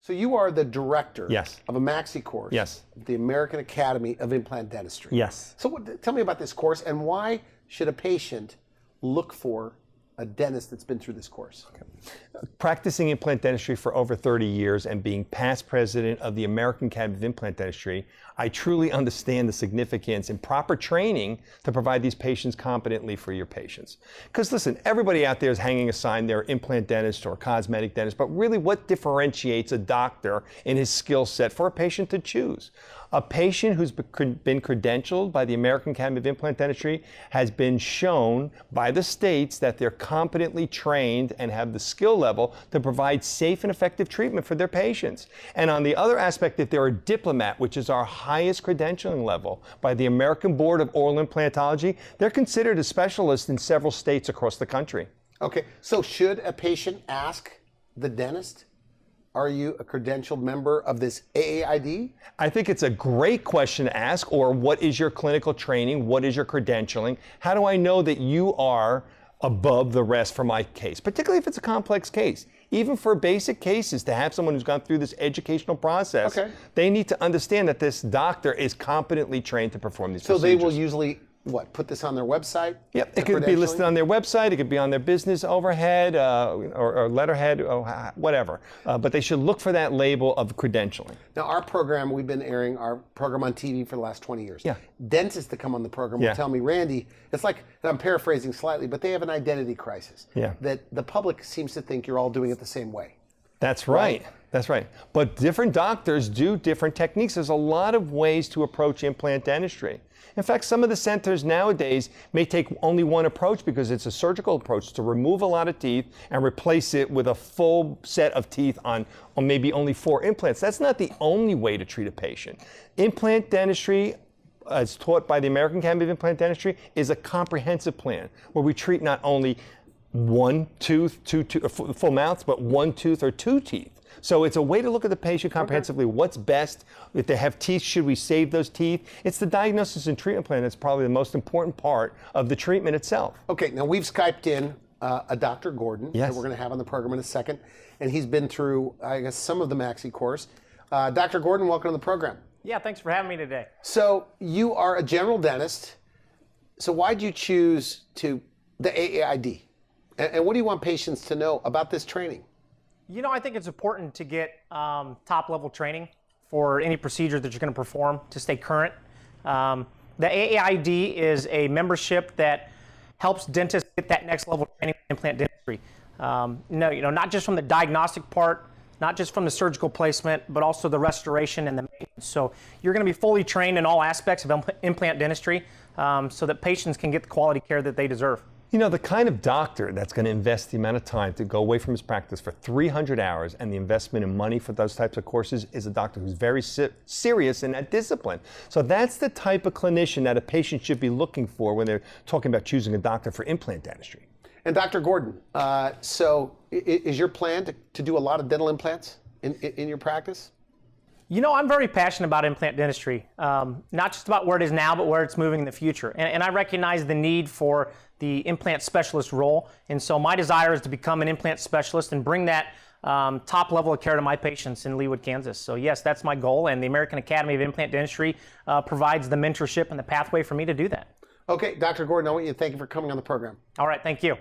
So you are the director Yes. of a maxi course Yes. at the American Academy of Implant Dentistry. Yes. So tell me about this course, and why should a patient look for a dentist that's been through this course? Okay. Practicing implant dentistry for over 30 years and being past president of the American Academy of Implant Dentistry, I truly understand the significance and proper training to provide these patients competently for your patients. Because listen, everybody out there is hanging a sign they're implant dentist or cosmetic dentist, but really what differentiates a doctor in his skill set for a patient to choose? A patient who's been credentialed by the American Academy of Implant Dentistry has been shown by the states that they're competently trained and have the skill level to provide safe and effective treatment for their patients. And on the other aspect, if they're a diplomat, which is our highest credentialing level by the American Board of Oral Implantology, they're considered a specialist in several states across the country. Okay, so should a patient ask the dentist, are you a credentialed member of this AAID? I think it's a great question to ask, or what is your clinical training? What is your credentialing? How do I know that you are above the rest for my case, particularly if it's a complex case? Even for basic cases, to have someone who's gone through this educational process, they need to understand that this doctor is competently trained to perform these procedures. So they will usually, put this on their website? Yep, it could be listed on their website, it could be on their business overhead or letterhead, or whatever. But they should look for that label of credentialing. Now our program, we've been airing our program on TV for the last 20 years. Yeah. Dentists that come on the program will tell me, Randy, it's like, and I'm paraphrasing slightly, but they have an identity crisis. Yeah. That the public seems to think you're all doing it the same way. That's right. That's right. But different doctors do different techniques. There's a lot of ways to approach implant dentistry. In fact, some of the centers nowadays may take only one approach because it's a surgical approach to remove a lot of teeth and replace it with a full set of teeth on maybe only 4 implants. That's not the only way to treat a patient. Implant dentistry, as taught by the American Academy of Implant Dentistry, is a comprehensive plan where we treat not only one tooth, full mouths, but 1 tooth or 2 teeth. So it's a way to look at the patient comprehensively. What's best? If they have teeth, should we save those teeth? It's the diagnosis and treatment plan that's probably the most important part of the treatment itself. Okay, now we've Skyped in a Dr. Gordon that Yes. we're going to have on the program in a second, and he's been through, I guess, some of the Maxi course. Dr. Gordon, welcome to the program. Yeah, thanks for having me today. So you are a general dentist. So why did you choose the AAID? And what do you want patients to know about this training? You know, I think it's important to get top-level training for any procedure that you're going to perform to stay current. The AAID is a membership that helps dentists get that next level of training in implant dentistry. Not just from the diagnostic part, not just from the surgical placement, but also the restoration and the maintenance. So you're going to be fully trained in all aspects of implant dentistry so that patients can get the quality care that they deserve. You know, the kind of doctor that's going to invest the amount of time to go away from his practice for 300 hours and the investment in money for those types of courses is a doctor who's very serious in that discipline. So that's the type of clinician that a patient should be looking for when they're talking about choosing a doctor for implant dentistry. And Dr. Gordon, so is your plan to do a lot of dental implants in your practice? You know, I'm very passionate about implant dentistry, not just about where it is now, but where it's moving in the future. And I recognize the need for the implant specialist role. And so my desire is to become an implant specialist and bring that top level of care to my patients in Leawood, Kansas. So yes, that's my goal. And the American Academy of Implant Dentistry provides the mentorship and the pathway for me to do that. Okay, Dr. Gordon, I want you to thank you for coming on the program. All right, thank you.